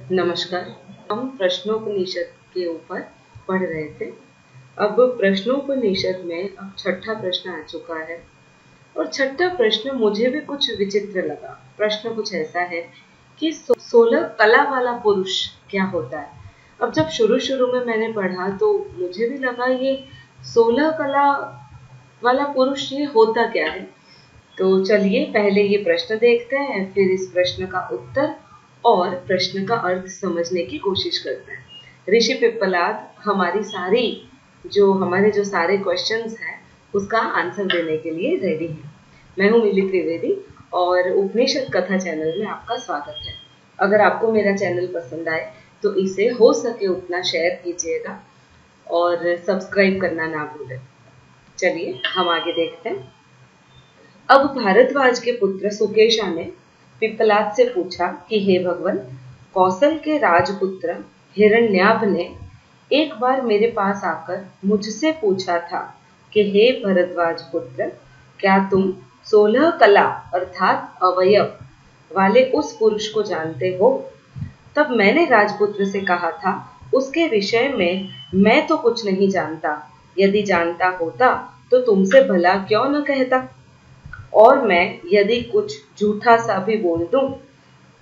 नमस्कार। हम प्रश्नोपनिषद के ऊपर पढ़ रहे थे। अब प्रश्नोपनिषद में अब छठा प्रश्न आ चुका है और छठा प्रश्न मुझे भी कुछ विचित्र लगा। प्रश्न कुछ ऐसा है कि 16 कला वाला पुरुष क्या होता है। अब जब शुरू शुरू में मैंने पढ़ा तो मुझे भी लगा ये 16 कला वाला पुरुष ये होता क्या है। तो चलिए पहले ये प्रश्न देखते हैं, फिर इस प्रश्न का उत्तर और प्रश्न का अर्थ समझने की कोशिश करते हैं। ऋषि पिप्पलाद हमारे जो सारे क्वेश्चंस हैं उसका आंसर देने के लिए रेडी है। मैं हूँ मिली त्रिवेदी और उपनिषद कथा चैनल में आपका स्वागत है। अगर आपको मेरा चैनल पसंद आए तो इसे हो सके उतना शेयर कीजिएगा और सब्सक्राइब करना ना भूलें। चलिए हम आगे देखते हैं। अब भारद्वाज के पुत्र सुकेशा ने पिप्पलाद से पूछा कि हे भगवान, कौशल के राजपुत्र हिरण्याभ ने एक बार मेरे पास आकर मुझसे पूछा था कि हे भरद्वाज पुत्र, क्या तुम 16 कला अर्थात अवयव वाले उस पुरुष को जानते हो? तब मैंने राजपुत्र से कहा था, उसके विषय में मैं तो कुछ नहीं जानता। यदि जानता होता तो तुमसे भला क्यों न कहता। और मैं यदि कुछ झूठा सा भी बोल दूं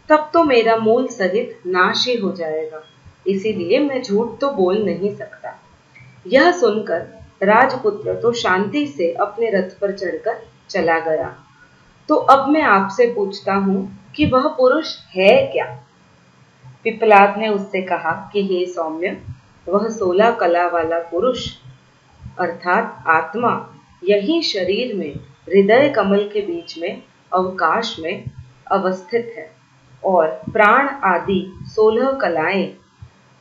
तब तो मेरा मूल सहित नाश ही हो जाएगा, इसीलिए मैं झूठ तो बोल नहीं सकता। यह सुनकर राजपुत्र तो शांति से अपने रथ पर चढ़कर चला गया। तो अब मैं आपसे पूछता हूं कि वह पुरुष है क्या? पिप्पलाद ने उससे कहा कि हे सौम्य, वह 16 कला वाला पुरुष अर्थात आत्मा यही शरीर में हृदय कमल के बीच में अवकाश में अवस्थित है और प्राण आदि 16 कलाएं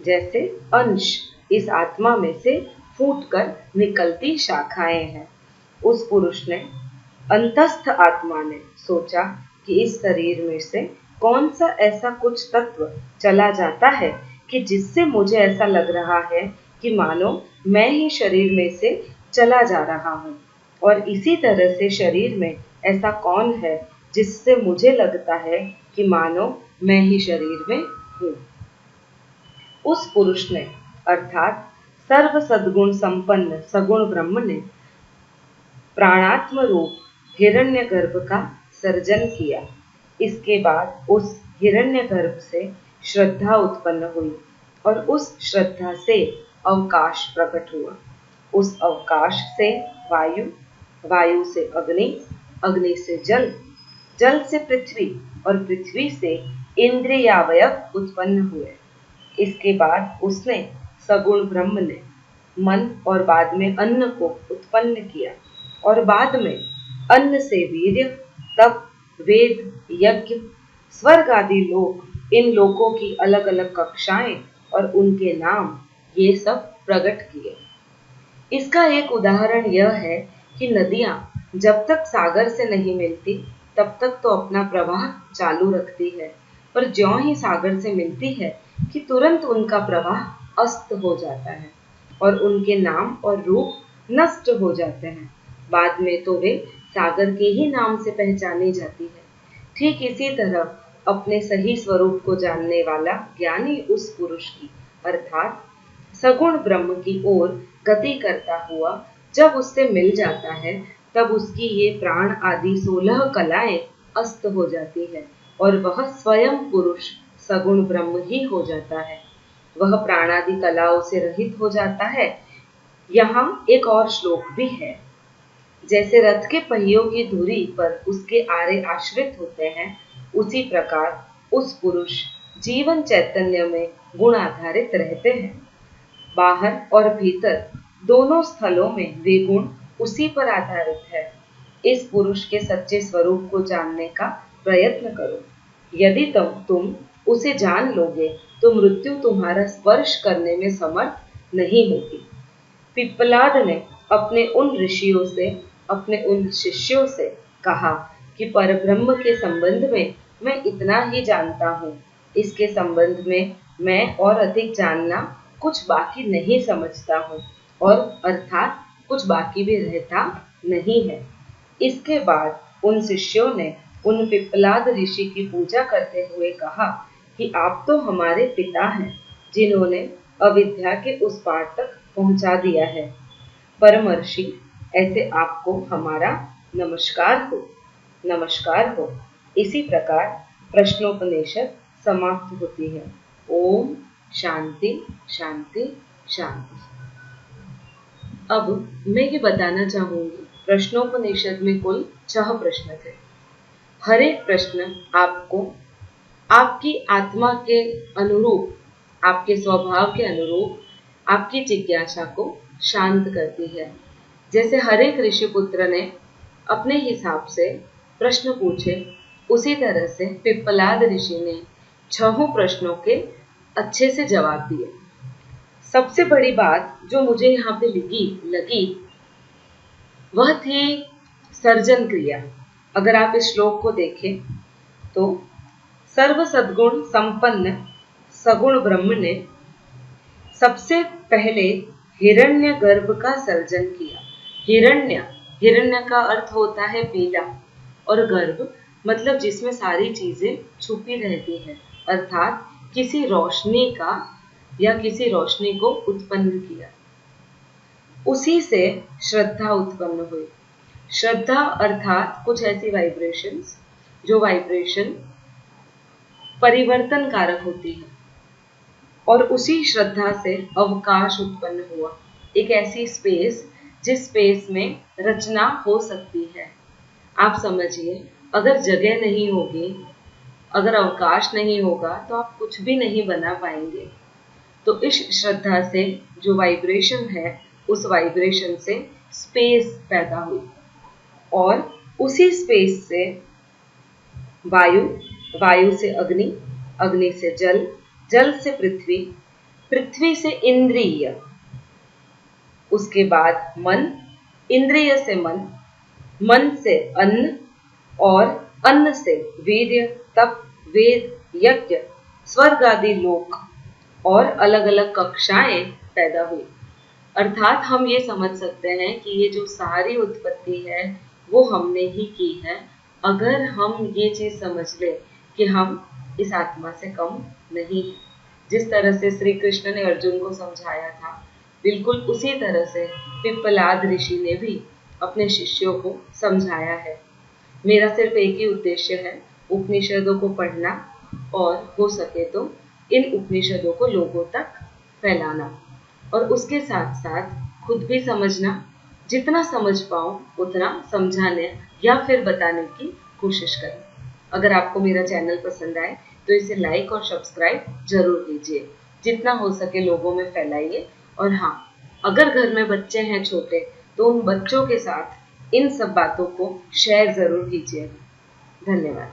जैसे अंश इस आत्मा में से फूटकर निकलती शाखाएं हैं। उस पुरुष ने अंतस्थ आत्मा ने सोचा कि इस शरीर में से कौन सा ऐसा कुछ तत्व चला जाता है कि जिससे मुझे ऐसा लग रहा है कि मानो मैं ही शरीर में से चला जा रहा हूँ, और इसी तरह से शरीर में ऐसा कौन है जिससे मुझे लगता है कि मानो मैं ही शरीर में हूँ। उस पुरुष ने अर्थात सर्व सद्गुण संपन्न सगुण ब्रह्म ने प्राणात्म रूप हिरण्यगर्भ का सर्जन किया। इसके बाद उस हिरण्यगर्भ से श्रद्धा उत्पन्न हुई और उस श्रद्धा से अवकाश प्रकट हुआ। उस अवकाश से वायु, वायु से अग्नि, अग्नि से जल, जल से पृथ्वी और पृथ्वी से इंद्रियावयव उत्पन्न हुए। इसके बाद उसने सगुण ब्रह्म ने मन और बाद में अन्न को उत्पन्न किया और बाद में अन्न से वीर्य, तप, वेद, यज्ञ, स्वर्ग आदि लोक, इन लोकों की अलग अलग कक्षाएं और उनके नाम ये सब प्रकट किए। इसका एक उदाहरण यह है कि नदियां जब तक सागर से नहीं मिलती तब तक तो अपना प्रवाह चालू रखती है, पर ज्यों ही सागर से मिलती है कि तुरंत उनका प्रवाह अस्त हो जाता है और उनके नाम और रूप नष्ट हो जाते हैं। बाद में तो वे सागर के ही नाम से पहचानी जाती है। ठीक इसी तरह अपने सही स्वरूप को जानने वाला ज्ञानी उस पुरुष की अर्थात सगुण ब्रह्म की ओर गति करता हुआ जब उससे मिल जाता है तब उसकी ये प्राण आदि 16 कलाएं अस्त हो जाती है और वह स्वयं पुरुष सगुण ब्रह्म ही हो जाता है। वह प्राणादि कलाओं से रहित हो जाता है। यहाँ एक और श्लोक भी है, जैसे रथ के पहियों की धुरी पर उसके आरे आश्रित होते हैं, उसी प्रकार उस पुरुष जीवन चैतन्य में गुण आधारित रहते हैं। बाहर और भीतर दोनों स्थलों में वे गुण उसी पर आधारित है। इस पुरुष के सच्चे स्वरूप को जानने का प्रयत्न करो। यदि तुम उसे जान लोगे तो मृत्यु तुम्हारा स्पर्श करने में समर्थ नहीं होगी। पिप्पलाद ने अपने उन ऋषियों से, अपने उन शिष्यों से कहा कि परब्रह्म के संबंध में मैं इतना ही जानता हूँ, इसके संबंध में मैं और अधिक जानना कुछ बाकी नहीं समझता हूँ और अर्थात कुछ बाकी भी रहता नहीं है। इसके बाद उन शिष्यों ने उन पिप्पलाद ऋषि की पूजा करते हुए कहा कि आप तो हमारे पिता हैं जिन्होंने अविद्या के उस पार तक पहुंचा दिया है। परमर्षि, ऐसे आपको हमारा नमस्कार हो, नमस्कार हो। इसी प्रकार प्रश्नोपनिषद समाप्त होती है। ओम शांति शांति शांति। अब मैं ये बताना चाहूंगी, प्रश्नोपनिषद में कुल 6 प्रश्न थे। हर एक प्रश्न आपको आपकी आत्मा के अनुरूप, आपके स्वभाव के अनुरूप आपकी जिज्ञासा को शांत करती है। जैसे हर एक ऋषि पुत्र ने अपने हिसाब से प्रश्न पूछे, उसी तरह से पिप्पलाद ऋषि ने 6 प्रश्नों के अच्छे से जवाब दिए। सबसे बड़ी बात जो मुझे यहाँ पे लगी वह थी सर्जन क्रिया। अगर आप इस श्लोक को देखें तो सर्व सद्गुण संपन्न सगुण ब्रह्म ने सबसे पहले हिरण्यगर्भ का सर्जन किया। हिरण्य का अर्थ होता है पीला, और गर्भ मतलब जिसमें सारी चीजें छुपी रहती है, अर्थात किसी रोशनी का या किसी रोशनी को उत्पन्न किया। उसी से श्रद्धा उत्पन्न हुई। श्रद्धा अर्थात कुछ ऐसी वाइब्रेशंस जो वाइब्रेशन परिवर्तन कारक होती है, और उसी श्रद्धा से अवकाश उत्पन्न हुआ। एक ऐसी स्पेस जिस स्पेस में रचना हो सकती है। आप समझिए, अगर जगह नहीं होगी, अगर अवकाश नहीं होगा तो आप कुछ भी नहीं बना पाएंगे। तो इस श्रद्धा से जो वाइब्रेशन है, उस वाइब्रेशन से स्पेस पैदा हुई, और उसी स्पेस से वायु से अग्नि, अग्नि से जल, जल से पृथ्वी, पृथ्वी से इंद्रिय, उसके बाद मन, इंद्रिय से मन, मन से अन्न, और अन्न से वीर्य, तप, वेद, यज्ञ, स्वर्ग आदि लोक और अलग अलग कक्षाएं पैदा हुई। अर्थात हम ये समझ सकते हैं कि ये जो सारी उत्पत्ति है वो हमने ही की है, अगर हम ये चीज समझ ले कि हम इस आत्मा से कम नहीं है। जिस तरह से श्री कृष्ण ने अर्जुन को समझाया था, बिल्कुल उसी तरह से पिप्पलाद ऋषि ने भी अपने शिष्यों को समझाया है। मेरा सिर्फ एक ही उद्देश्य है, उपनिषदों को पढ़ना और हो सके तो इन उपनिषदों को लोगों तक फैलाना, और उसके साथ साथ खुद भी समझना, जितना समझ पाऊँ उतना समझाने या फिर बताने की कोशिश करें। अगर आपको मेरा चैनल पसंद आए तो इसे लाइक और सब्सक्राइब जरूर कीजिए, जितना हो सके लोगों में फैलाइए। और हाँ, अगर घर में बच्चे हैं छोटे तो उन बच्चों के साथ इन सब बातों को शेयर जरूर कीजिएगा। धन्यवाद।